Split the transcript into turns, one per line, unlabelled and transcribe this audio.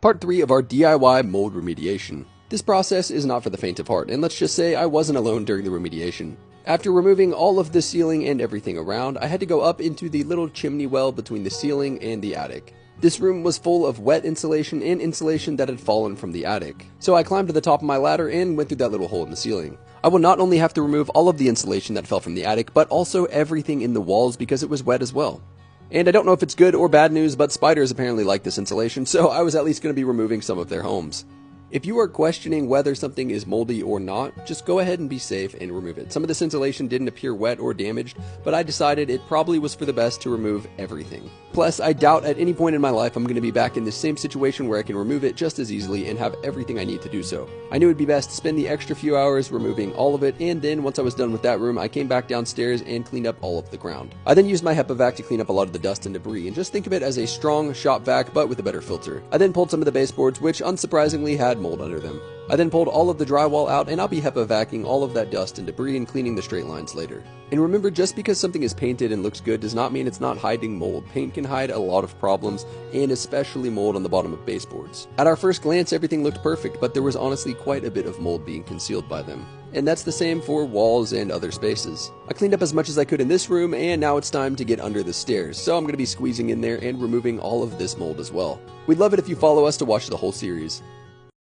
Part 3 of our DIY mold remediation. This process is not for the faint of heart, and let's just say I wasn't alone during the remediation. After removing all of the ceiling and everything around, I had to go up into the little chimney well between the ceiling and the attic. This room was full of wet insulation and insulation that had fallen from the attic. So I climbed to the top of my ladder and went through that little hole in the ceiling. I will not only have to remove all of the insulation that fell from the attic, but also everything in the walls because it was wet as well. And I don't know if it's good or bad news, but spiders apparently like this insulation, so I was at least going to be removing some of their homes. If you are questioning whether something is moldy or not, just go ahead and be safe and remove it. Some of this insulation didn't appear wet or damaged, but I decided it probably was for the best to remove everything. Plus, I doubt at any point in my life I'm going to be back in the same situation where I can remove it just as easily and have everything I need to do so. I knew it would be best to spend the extra few hours removing all of it, and then once I was done with that room, I came back downstairs and cleaned up all of the ground. I then used my HEPA vac to clean up a lot of the dust and debris, and just think of it as a strong shop vac but with a better filter. I then pulled some of the baseboards, which unsurprisingly had mold under them. I then pulled all of the drywall out, and I'll be HEPA vacuuming all of that dust and debris and cleaning the straight lines later. And remember, just because something is painted and looks good does not mean it's not hiding mold. Paint can hide a lot of problems, and especially mold on the bottom of baseboards. At our first glance, everything looked perfect, but there was honestly quite a bit of mold being concealed by them. And that's the same for walls and other spaces. I cleaned up as much as I could in this room, and now it's time to get under the stairs, so I'm going to be squeezing in there and removing all of this mold as well. We'd love it if you follow us to watch the whole series.